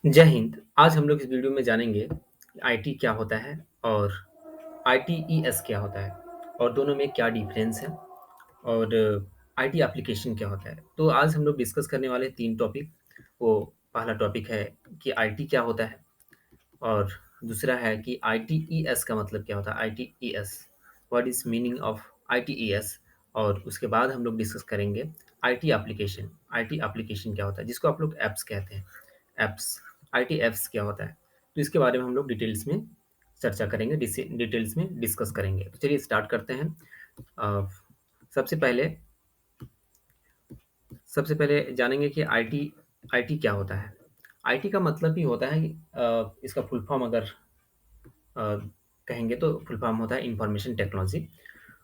जय हिंद। आज हम लोग इस वीडियो में जानेंगे आईटी क्या होता है और आईटीईएस क्या होता है और दोनों में क्या डिफरेंस है और आईटी एप्लीकेशन क्या होता है। तो आज हम लोग डिस्कस करने वाले 3 टॉपिक। वो पहला टॉपिक है कि आईटी क्या होता है और दूसरा है कि आईटीईएस का मतलब क्या होता है, ITES what is meaning of ITES. और उसके बाद हम लोग डिस्कस करेंगे आईटी एप्लीकेशन। आईटी एप्लीकेशन क्या होता है, जिसको आप लोग ऐप्स कहते हैं, ऐप्स। आईटी ऐप्स क्या होता है, तो इसके बारे में हम लोग डिटेल्स में चर्चा करेंगे, डिटेल्स में डिस्कस करेंगे। तो चलिए स्टार्ट करते हैं। अ, सबसे पहले सबसे पहले जानेंगे कि आईटी आईटी क्या होता है। आईटी का मतलब ही होता है इसका फुल फॉर्म अगर अ, कहेंगे तो फुल फॉर्म होता है इंफॉर्मेशन टेक्नोलॉजी।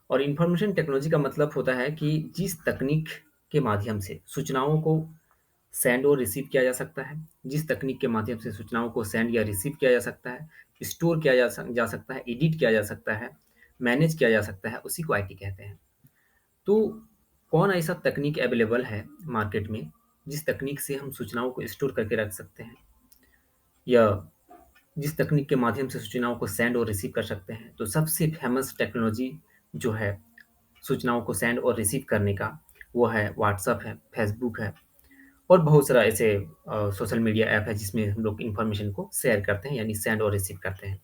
और इंफॉर्मेशन टेक्नोलॉजी का मतलब होता है कि जिस तकनीक के माध्यम से सूचनाओं को सेंड और रिसीव किया जा सकता है, जिस तकनीक के माध्यम से सूचनाओं को सेंड या रिसीव किया जा सकता है, स्टोर किया जा सकता है, एडिट किया जा सकता है, मैनेज किया जा सकता है, उसी को आईटी कहते हैं। तो कौन ऐसा तकनीक अवेलेबल है मार्केट में जिस तकनीक से हम सूचनाओं को स्टोर करके रख सकते हैं, या जिस तकनीक के माध्यम से सूचनाओं को सेंड और रिसीव कर सकते हैं। तो सबसे फेमस टेक्नोलॉजी जो है सूचनाओं को सेंड और रिसीव करने का, वो है व्हाट्सअप है, फेसबुक है और बहुत सारा ऐसे सोशल मीडिया ऐप है जिसमें हम लोग इन्फॉर्मेशन को शेयर करते हैं, यानी सेंड और रिसीव करते हैं।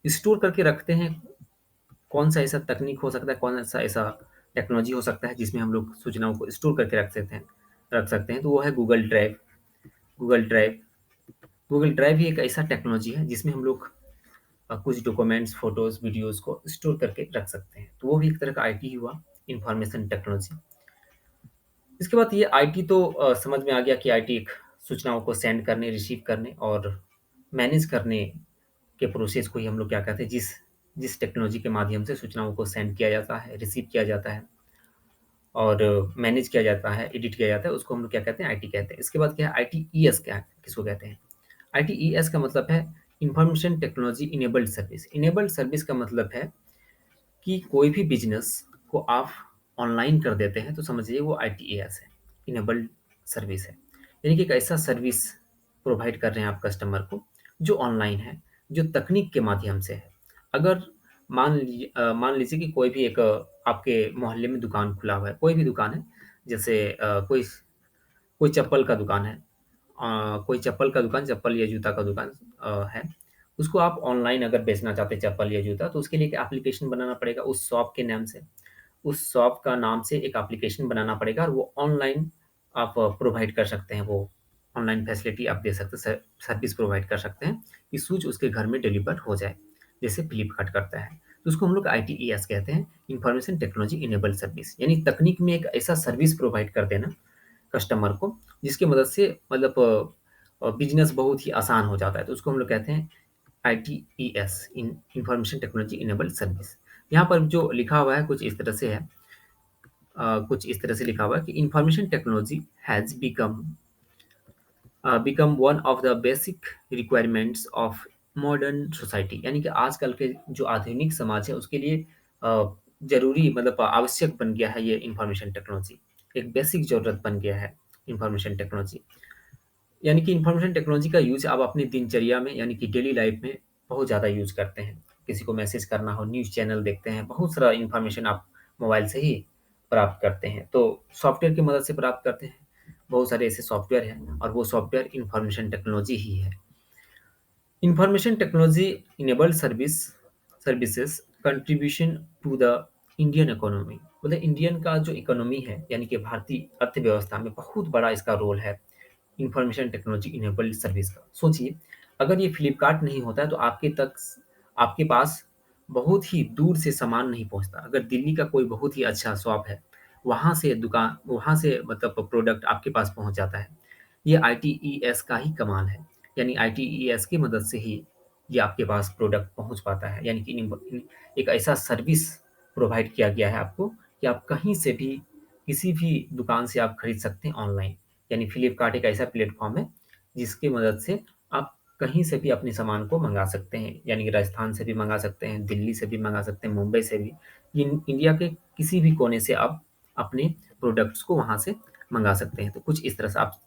स्टोर करके रखते हैं, कौन सा ऐसा तकनीक हो सकता है, कौन सा ऐसा टेक्नोलॉजी हो सकता है जिसमें हम लोग सूचनाओं को स्टोर करके रख सकते हैं, तो वो है Google drive. Google drive Google drive ही एक ऐसा टेक्नोलॉजी है जिसमें हम लोग कुछ डॉक्यूमेंट्स, फोटोज़, वीडियोज़ को स्टोर करके रख सकते हैं। तो वो भी एक तरह का आईटी हुआ, इंफॉर्मेशन टेक्नोलॉजी। इसके बाद ये आईटी तो समझ में आ गया कि आईटी एक सूचनाओं को सेंड करने, रिसीव करने और मैनेज करने के प्रोसेस को ही हम लोग क्या कहते हैं, जिस जिस टेक्नोलॉजी के माध्यम से सूचनाओं को सेंड किया जाता है, रिसीव किया जाता है और मैनेज किया जाता है, एडिट किया जाता है, उसको हम लोग क्या कहते हैं, आईटी कहते हैं। इसके बाद क्या है, आईटीईएस क्या है, किसको कहते हैं। आईटीईएस का मतलब है information technology enabled service. Enabled service का मतलब है कि कोई भी बिज़नेस को आप ऑनलाइन कर देते हैं, तो समझिए वो आईटीईएस है, इनेबल्ड सर्विस है। यानी कि एक ऐसा सर्विस प्रोवाइड कर रहे हैं आप कस्टमर को, जो ऑनलाइन है, जो तकनीक के माध्यम से है। अगर मान लीजिए कि कोई भी एक आपके मोहल्ले में दुकान खुला हुआ है, कोई भी दुकान है, जैसे कोई कोई चप्पल का दुकान है, कोई चप्पल का दुकान, चप्पल या जूता का दुकान है, उसको आप ऑनलाइन अगर बेचना चाहते हैं चप्पल या जूता, तो उसके लिए एक एप्लीकेशन बनाना पड़ेगा उस शॉप के नाम से। उस शॉप का नाम से एक एप्लीकेशन बनाना पड़ेगा और वो ऑनलाइन आप प्रोवाइड कर सकते हैं, वो ऑनलाइन फैसिलिटी आप दे सकते हैं, सर्विस प्रोवाइड कर सकते हैं कि शूज़ उसके घर में डिलीवर हो जाए, जैसे फ्लिपकार्ट करता है। तो उसको हम लोग आईटीईएस कहते हैं, इंफॉर्मेशन टेक्नोलॉजी इनेबल्ड सर्विस। यानी तकनीक में एक ऐसा सर्विस प्रोवाइड कर देना कस्टमर को, जिसकी मदद से मतलब बिज़नेस बहुत ही आसान हो जाता है। तो उसको हम लोग कहते हैं ITES, information technology enabled service. यहाँ पर जो लिखा हुआ है कुछ इस तरह से है, कुछ इस तरह से लिखा हुआ है कि information technology has become one of the basic requirements of modern society. यानी कि आजकल के जो आधुनिक समाज है उसके लिए ज़रूरी, मतलब आवश्यक बन गया है ये इंफॉर्मेशन टेक्नोलॉजी। एक बेसिक ज़रूरत बन गया है इंफॉर्मेशन टेक्नोलॉजी। यानी कि इंफॉर्मेशन टेक्नोलॉजी का यूज़ आप अपनी दिनचर्या में, यानी कि डेली लाइफ में बहुत ज़्यादा यूज़ करते हैं। किसी को मैसेज करना हो, न्यूज़ चैनल देखते हैं, बहुत सारा इंफॉर्मेशन आप मोबाइल से ही प्राप्त करते हैं। तो सॉफ्टवेयर की मदद से प्राप्त करते हैं। बहुत सारे ऐसे सॉफ्टवेयर हैं और वो सॉफ्टवेयर इंफॉर्मेशन टेक्नोलॉजी ही है। Information technology enabled services contribution to the Indian economy. मतलब इंडियन का जो इकोनॉमी है, यानी कि भारतीय अर्थव्यवस्था में बहुत बड़ा इसका रोल है इंफॉर्मेशन टेक्नोलॉजी इनेबल्ड सर्विस का। सोचिए, अगर ये फ्लिपकार्ट नहीं होता है तो आपके पास बहुत ही दूर से सामान नहीं पहुंचता। अगर दिल्ली का कोई बहुत ही अच्छा शॉप है, वहाँ से मतलब प्रोडक्ट आपके पास पहुंच जाता है। ये आईटीईएस का ही कमाल है। यानी आईटीईएस की मदद से ही ये आपके पास प्रोडक्ट पहुंच पाता है। यानी कि एक ऐसा सर्विस प्रोवाइड किया गया है आपको कि आप कहीं से भी, किसी भी दुकान से आप खरीद सकते हैं ऑनलाइन। यानी फ्लिपकार्ट एक ऐसा प्लेटफ़ॉर्म है, जिसकी मदद से आप कहीं से भी अपने सामान को मँगा सकते हैं। यानी कि राजस्थान से भी मँगा सकते हैं, दिल्ली से भी मँगा सकते हैं, मुंबई से भी। इंडिया के किसी भी कोने से आप अपने प्रोडक्ट्स को वहाँ से मँगा सकते हैं। तो कुछ इस तरह से आप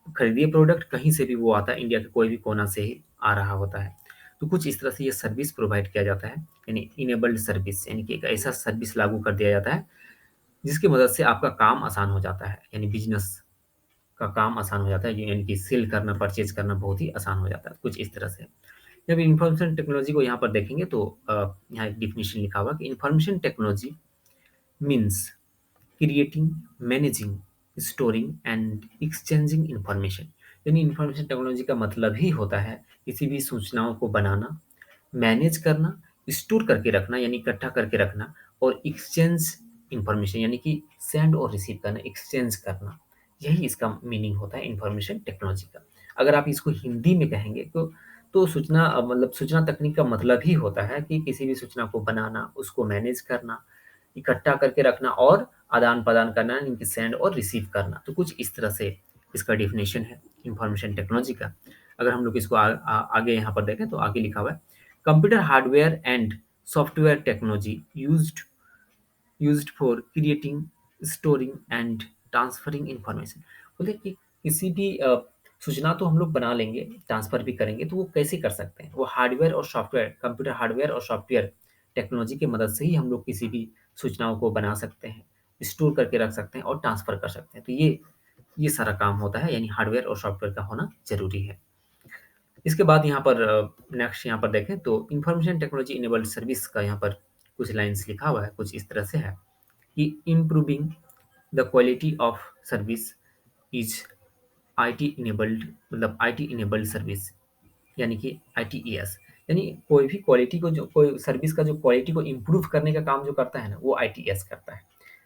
खरीदिए प्रोडक्ट, कहीं से भी वो आता है, इंडिया के कोई भी कोना से ही आ रहा होता है। तो कुछ इस तरह से ये सर्विस प्रोवाइड किया जाता है, यानी इनेबल्ड सर्विस, यानी कि एक ऐसा सर्विस लागू कर दिया जाता है जिसकी मदद से आपका काम आसान हो जाता है, यानी बिजनेस का काम आसान हो जाता है, यानी कि सेल करना, परचेज करना बहुत ही आसान हो जाता है, कुछ इस तरह से। जब इंफॉर्मेशन टेक्नोलॉजी को यहाँ पर देखेंगे तो यहाँ एक डिफिनेशन लिखा हुआ कि information technology means creating, managing, storing and exchanging information. यानी इंफॉर्मेशन टेक्नोलॉजी का मतलब ही होता है किसी भी सूचनाओं को बनाना, मैनेज करना, स्टोर करके रखना यानी इकट्ठा करके रखना, और एक्सचेंज इंफॉर्मेशन यानी कि सेंड और रिसीव करना, एक्सचेंज करना। यही इसका मीनिंग होता है इंफॉर्मेशन टेक्नोलॉजी का। अगर आप इसको हिंदी में कहेंगे तो सूचना मतलब सूचना तकनीक का मतलब ही होता है कि किसी भी सूचना को बनाना, उसको मैनेज करना, इकट्ठा करके रखना और आदान-प्रदान करना, इनकी सेंड और रिसीव करना। तो कुछ इस तरह से इसका डेफिनेशन है इंफॉर्मेशन टेक्नोलॉजी का। अगर हम लोग इसको आगे यहाँ पर देखें तो आगे लिखा हुआ है, computer hardware and software technology used for creating, storing and transferring information. बोले कि किसी भी सूचना तो हम लोग बना लेंगे, ट्रांसफर भी करेंगे, तो वो कैसे कर सकते हैं? वो हार्डवेयर और सॉफ्टवेयर, कंप्यूटर हार्डवेयर और सॉफ्टवेयर टेक्नोलॉजी की मदद से ही हम लोग किसी भी सूचनाओं को बना सकते हैं, स्टोर करके रख सकते हैं और ट्रांसफर कर सकते हैं। तो ये सारा काम होता है, यानी हार्डवेयर और सॉफ्टवेयर का होना ज़रूरी है। इसके बाद यहाँ पर नेक्स्ट यहाँ पर देखें तो इंफॉर्मेशन टेक्नोलॉजी इनेबल्ड सर्विस का यहाँ पर कुछ लाइन्स लिखा हुआ है, कुछ इस तरह से है कि improving the quality of service is IT enabled, मतलब आईटी इनेबल्ड सर्विस, यानी कि आईटीईएस। यानी कोई भी क्वालिटी को, जो कोई सर्विस का जो क्वालिटी को इम्प्रूव करने का काम जो करता है ना, वो आईटीईएस करता है।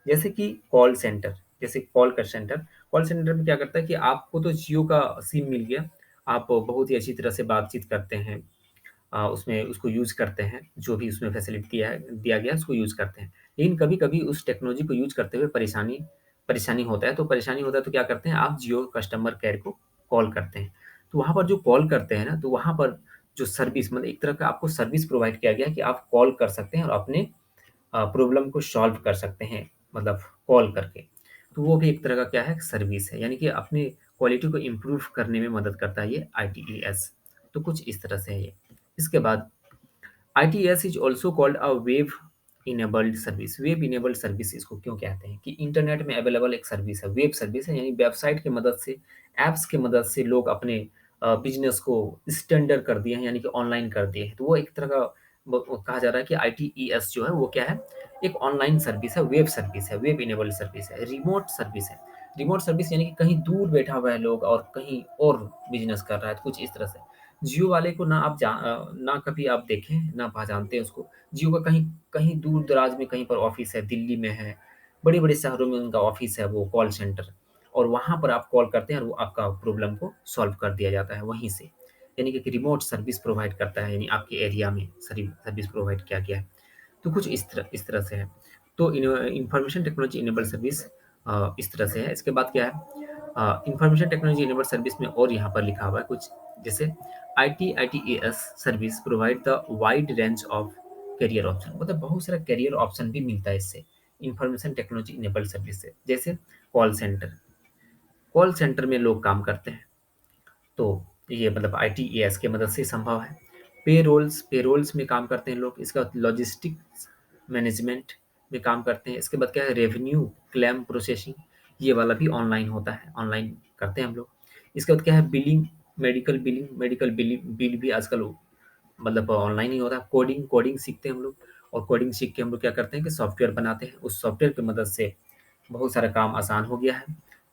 जैसे कि कॉल सेंटर, जैसे कॉल सेंटर में क्या करता है कि आपको तो जियो का सिम मिल गया, आप बहुत ही अच्छी तरह से बातचीत करते हैं, उसमें उसको यूज़ करते हैं, जो भी उसमें फैसिलिटी दिया गया है उसको यूज़ करते हैं। लेकिन कभी-कभी उस टेक्नोलॉजी को यूज़ करते हुए परेशानी परेशानी होता है, तो परेशानी होता है तो क्या करते हैं, आप जियो कस्टमर केयर को कॉल करते हैं। तो वहाँ पर जो कॉल करते हैं ना, तो वहाँ पर जो सर्विस, मतलब एक तरह का आपको सर्विस प्रोवाइड किया गया है कि आप कॉल कर सकते हैं और अपने प्रॉब्लम को सॉल्व कर सकते हैं, मतलब कॉल करके। तो वो भी एक तरह का क्या है, सर्विस है, यानी कि अपनी क्वालिटी को इम्प्रूव करने में मदद करता है ये आईटीईएस। तो कुछ इस तरह से है ये। इसके बाद ITS is also called a web enabled service. Web enabled service इसको क्यों कहते हैं कि इंटरनेट में अवेलेबल एक सर्विस है, वेब सर्विस है, यानी वेबसाइट की मदद से, ऐप्स की मदद से लोग अपने बिजनेस को स्टैंडर्ड कर दिए हैं, यानी कि ऑनलाइन कर दिए हैं। तो वो एक तरह का वो कहा जा रहा है कि आईटीईएस जो है वो क्या है, एक ऑनलाइन सर्विस है, वेब सर्विस है, वेब इनेबल्ड सर्विस है, रिमोट सर्विस है। रिमोट सर्विस यानी कि कहीं दूर बैठा हुआ है लोग और कहीं और बिजनेस कर रहा है, तो कुछ इस तरह से। जियो वाले को ना ना कभी आप देखें, ना पहचानते हैं उसको। जियो का कहीं कहीं दूर-दराज में कहीं पर ऑफ़िस है, दिल्ली में है, बड़े-बड़े शहरों में उनका ऑफ़िस है, वो कॉल सेंटर, और वहाँ पर आप कॉल करते हैं और वो आपका प्रॉब्लम को सॉल्व कर दिया जाता है वहीं से। यानी कि एक रिमोट सर्विस प्रोवाइड करता है, यानी आपके एरिया में सर्विस प्रोवाइड किया गया है। तो कुछ इस तरह से है। तो इन्फॉर्मेशन टेक्नोलॉजी इनेबल्ड सर्विस इस तरह से है। इसके बाद क्या है, इन्फॉर्मेशन टेक्नोलॉजी इनेबल्ड सर्विस में और यहाँ पर लिखा हुआ है कुछ, जैसे ITES service provide the wide range of career option, मतलब बहुत सारा करियर ऑप्शन भी मिलता है इससे, इन्फॉर्मेशन टेक्नोलॉजी इनेबल्ड सर्विस से। जैसे कॉल सेंटर, कॉल सेंटर में लोग काम करते हैं, तो ये मतलब आईटीईएस की मदद से संभव है। पेरोल्स में काम करते हैं लोग। इसका बाद लॉजिस्टिक्स मैनेजमेंट में काम करते हैं। इसके बाद क्या है, रेवेन्यू क्लेम प्रोसेसिंग, ये वाला भी ऑनलाइन होता है, ऑनलाइन करते हैं हम लोग। इसके बाद क्या है, मेडिकल बिलिंग बिल भी आजकल मतलब ऑनलाइन ही होता है। कोडिंग कोडिंग सीखते हैं हम लोग, और कोडिंग सीख के हम लोग क्या करते हैं कि सॉफ्टवेयर बनाते हैं। उस सॉफ्टवेयर की मदद से बहुत सारा काम आसान हो गया है।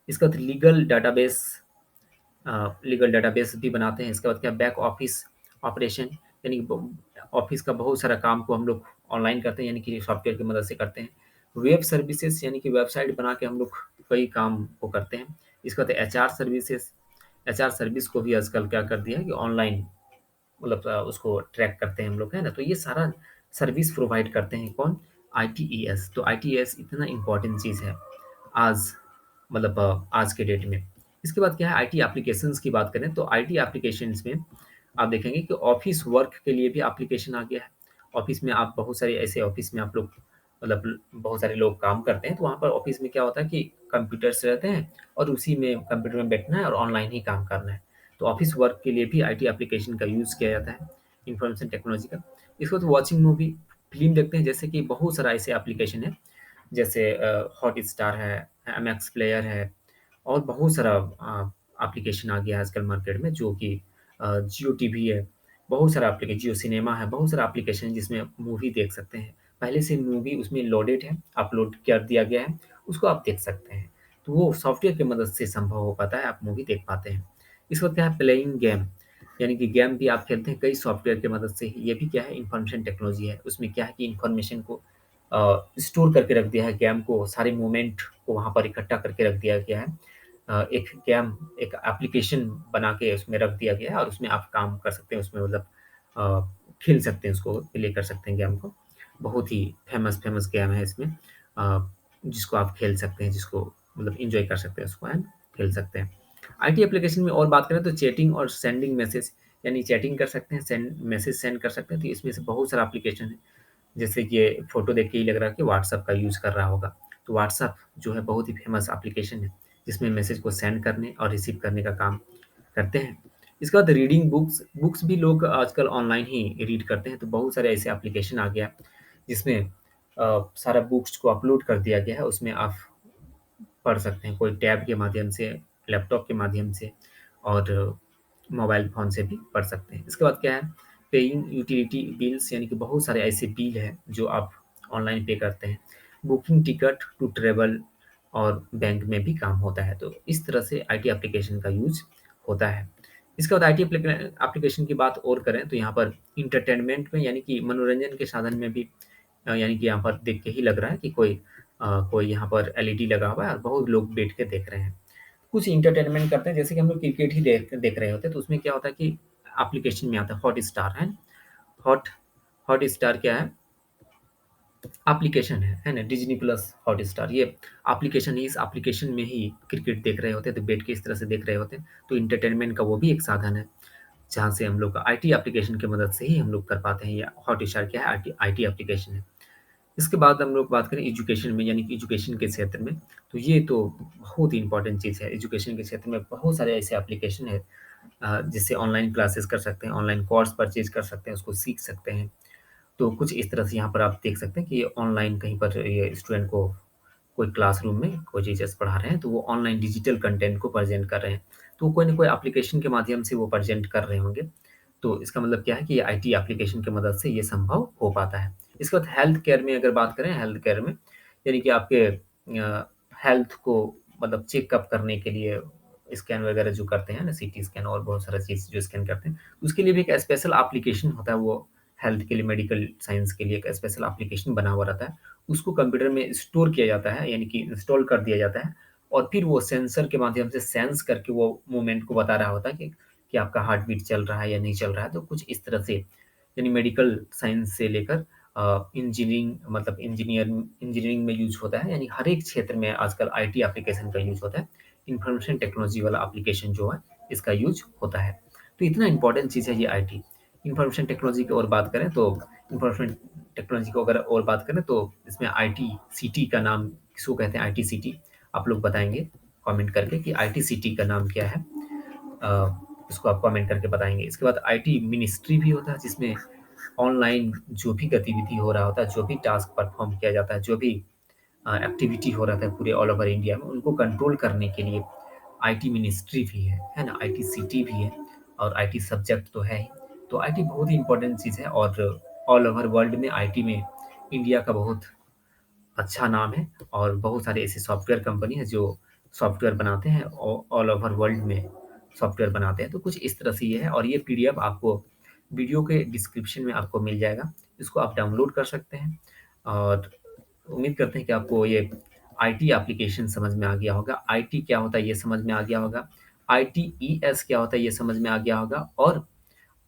इसके बाद लीगल डेटाबेस भी बनाते हैं। इसके बाद क्या, बैक ऑफिस ऑपरेशन, यानी ऑफिस का बहुत सारा काम को हम लोग ऑनलाइन करते हैं, यानी कि सॉफ्टवेयर की मदद से करते हैं। वेब सर्विसेज, यानी कि वेबसाइट बना के हम लोग कई काम को करते हैं। इसके बाद एचआर सर्विसेज, एचआर सर्विस को भी आजकल क्या कर दिया है कि ऑनलाइन, मतलब उसको ट्रैक करते हैं हम लोग, है ना? तो ये सारा सर्विस प्रोवाइड करते हैं कौन? आईटीईएस। तो आईटीईएस इतना इम्पोर्टेंट चीज़ है आज, मतलब आज के डेट में। इसके बाद क्या है, आईटी एप्लीकेशंस की बात करें तो आईटी एप्लीकेशंस में आप देखेंगे कि ऑफ़िस वर्क के लिए भी एप्लीकेशन आ गया है। ऑफ़िस में आप बहुत सारे ऐसे ऑफ़िस में आप लोग मतलब बहुत सारे लोग काम करते हैं, तो वहाँ पर ऑफ़िस में क्या होता है कि कंप्यूटर्स रहते हैं और उसी में कंप्यूटर में बैठना है और ऑनलाइन ही काम करना है। तो ऑफ़िस वर्क के लिए भी आईटी एप्लीकेशन का यूज़ किया जाता है, इन्फॉर्मेशन टेक्नोलॉजी का। इसको तो वॉचिंग मूवी, फ़िल्म देखते हैं, जैसे कि बहुत सारा ऐसे एप्लीकेशन है, जैसे हॉटस्टार है, एमएक्स प्लेयर है और बहुत सारा एप्लीकेशन आ गया है आजकल मार्केट में, जो कि जियो टीवी है, बहुत सारा जियो सिनेमा है, बहुत सारा एप्लीकेशन है जिसमें मूवी देख सकते हैं। पहले से मूवी उसमें लोडेड है, अपलोड कर दिया गया है, उसको आप देख सकते हैं। तो वो सॉफ्टवेयर की मदद से संभव हो पाता है, आप मूवी देख पाते हैं। इस वक़्त क्या है, प्लेइंग गेम, यानी कि गेम भी आप खेलते हैं कई सॉफ्टवेयर की मदद से ही। ये भी क्या है, इन्फॉर्मेशन टेक्नोलॉजी है। उसमें क्या है कि इन्फॉर्मेशन को स्टोर करके रख दिया है, गेम को, सारे मूवमेंट को वहाँ पर इकट्ठा करके रख दिया गया है। एक गेम, एक एप्लीकेशन बना के उसमें रख दिया गया है और उसमें आप काम कर सकते हैं, उसमें मतलब खेल सकते हैं, उसको प्ले कर सकते हैं गेम को। बहुत ही फ़ेमस गेम है इसमें, जिसको आप खेल सकते हैं, जिसको मतलब एन्जॉय कर सकते हैं उसको, एंड खेल सकते हैं। आईटी एप्लीकेशन में और बात करें तो चैटिंग और सेंडिंग मैसेज, यानी चैटिंग कर सकते हैं, मैसेज सेंड कर सकते हैं, तो इसमें से बहुत सारा एप्लीकेशन है। जैसे कि ये फ़ोटो देख के ही लग रहा है कि व्हाट्सएप का यूज़ कर रहा होगा। तो व्हाट्सएप जो है बहुत ही फ़ेमस एप्लीकेशन है, जिसमें मैसेज को सेंड करने और रिसीव करने का काम करते हैं। इसके बाद रीडिंग बुक्स, बुक्स भी लोग आजकल ऑनलाइन ही रीड करते हैं, तो बहुत सारे ऐसे एप्लीकेशन आ गया, जिसमें सारा बुक्स को अपलोड कर दिया गया है, उसमें आप पढ़ सकते हैं, कोई टैब के माध्यम से, लैपटॉप के माध्यम से और मोबाइल फ़ोन से भी पढ़ सकते हैं। इसके बाद क्या है, पेइंग यूटिलिटी बिल्स, यानी कि बहुत सारे ऐसे बिल हैं जो आप ऑनलाइन पे करते हैं। बुकिंग टिकट टू ट्रैवल और बैंक में भी काम होता है। तो इस तरह से आईटी एप्लीकेशन का यूज़ होता है। इसके बाद आईटी एप्लीकेशन की बात और करें तो यहाँ पर एंटरटेनमेंट में, यानी कि मनोरंजन के साधन में भी यानी कि यहाँ पर देख के ही लग रहा है कि कोई यहाँ पर एलईडी लगा हुआ है और बहुत लोग बैठ के देख रहे हैं। कुछ एंटरटेनमेंट करते हैं, जैसे कि हम लोग क्रिकेट ही देख देख रहे होते हैं, तो उसमें क्या होता है कि एप्लीकेशन में आता है हॉटस्टार है। हॉट हॉटस्टार क्या है? एप्लीकेशन है ना? डिज़नी प्लस हॉटस्टार, ये एप्लीकेशन है। इस एप्लीकेशन में ही क्रिकेट देख रहे होते हैं, तो बैठ के इस तरह से देख रहे होते हैं। तो एंटरटेनमेंट का वो भी एक साधन है, जहाँ से हम लोग आईटी एप्लीकेशन की मदद से ही हम लोग कर पाते हैं। या हॉटस्टार क्या है? आईटी आईटी एप्लीकेशन है। इसके बाद हम लोग बात करें एजुकेशन में, यानी कि एजुकेशन के क्षेत्र में, तो ये तो बहुत ही इम्पोर्टेंट चीज़ है। एजुकेशन के क्षेत्र में बहुत सारे ऐसे एप्लीकेशन हैं, जिससे ऑनलाइन क्लासेस कर सकते हैं, ऑनलाइन कोर्स परचेज़ कर सकते हैं, उसको सीख सकते हैं। तो कुछ इस तरह से यहाँ पर आप देख सकते हैं कि ऑनलाइन कहीं पर ये स्टूडेंट को कोई क्लासरूम में कोई टीचर्स पढ़ा रहे हैं, तो वो ऑनलाइन डिजिटल कंटेंट को प्रेज़ेंट कर रहे हैं। तो कोई न कोई एप्लीकेशन के माध्यम से वो प्रेज़ेंट कर रहे होंगे। तो इसका मतलब क्या है कि आईटी एप्लीकेशन की मदद से ये संभव हो पाता है। इसके बाद हेल्थ केयर में अगर बात करें, हेल्थ केयर में यानी कि आपके हेल्थ को मतलब चेकअप करने के लिए स्कैन वगैरह जो करते हैं ना, सीटी स्कैन और बहुत सारा चीज़ जो स्कैन करते हैं, उसके लिए भी एक स्पेशल एप्लीकेशन होता है। वो हेल्थ के लिए, मेडिकल साइंस के लिए एक स्पेशल एप्लीकेशन बना हुआ रहता है। उसको कंप्यूटर में स्टोर किया जाता है, यानी कि इंस्टॉल कर दिया जाता है और फिर वो सेंसर के माध्यम से सेंस करके वो मूवमेंट को बता रहा होता है कि आपका हार्ट बीट चल रहा है या नहीं चल रहा है। तो कुछ इस तरह से, यानी मेडिकल साइंस से लेकर इंजीनियरिंग, मतलब इंजीनियरिंग में यूज़ होता है, यानी हर एक क्षेत्र में आजकल आईटी एप्लीकेशन का यूज़ होता है। इन्फॉर्मेशन टेक्नोलॉजी वाला एप्लीकेशन जो है, इसका यूज़ होता है। तो इतना इम्पोर्टेंट चीज़ है ये आईटी। इन्फॉर्मेशन टेक्नोलॉजी की और बात करें तो इन्फॉर्मेशन टेक्नोलॉजी को अगर और बात करें तो इसमें आईटी-सीटी का नाम किसको कहते हैं, आईटी-सीटी? आप लोग बताएँगे कमेंट करके कि आईटी-सीटी का नाम क्या है? इसको आप कमेंट करके बताएँगे। इसके बाद आईटी मिनिस्ट्री भी होता है, जिसमें ऑनलाइन जो भी गतिविधि हो रहा होता है, जो भी टास्क परफ़ॉर्म किया जाता है, जो भी एक्टिविटी हो रहा था पूरे ऑल ओवर इंडिया में, उनको कंट्रोल करने के लिए आईटी मिनिस्ट्री भी है ना? आईटी-सीटी भी है और आईटी सब्जेक्ट तो है ही। तो आईटी बहुत ही इम्पोर्टेंट चीज़ है और ऑल ओवर वर्ल्ड में आईटी में इंडिया का बहुत अच्छा नाम है और बहुत सारे ऐसे सॉफ्टवेयर कंपनी हैं जो सॉफ्टवेयर बनाते हैं, ऑल ओवर वर्ल्ड में सॉफ्टवेयर बनाते हैं। तो कुछ इस तरह से ये है और ये पीडीएफ आपको वीडियो के डिस्क्रिप्शन में आपको मिल जाएगा। इसको आप डाउनलोड कर सकते हैं और उम्मीद करते हैं कि आपको ये आईटी एप्लीकेशन समझ में आ गया होगा। आईटी क्या होता है ये समझ में आ गया होगा। आईटीईएस क्या होता है ये समझ में आ गया होगा और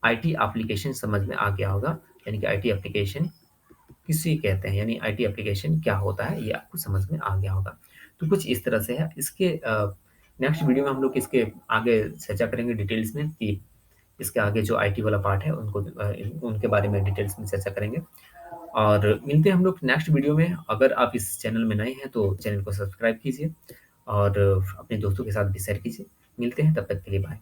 आईटी एप्लीकेशन समझ में आ गया होगा। यानी कि आईटी एप्लीकेशन किसे कहते हैं, यानी आईटी एप्लीकेशन क्या होता है, ये आपको समझ में आ गया होगा। तो कुछ इस तरह से है। इसके नेक्स्ट वीडियो में हम लोग इसके आगे चर्चा करेंगे डिटेल्स में कि इसके आगे जो आईटी वाला पार्ट है उनके बारे में डिटेल्स में चर्चा करेंगे। और मिलते हैं हम लोग नेक्स्ट वीडियो में। अगर आप इस चैनल में नए हैं तो चैनल को सब्सक्राइब कीजिए और अपने दोस्तों के साथ भी शेयर कीजिए। मिलते हैं, तब तक के लिए बाय।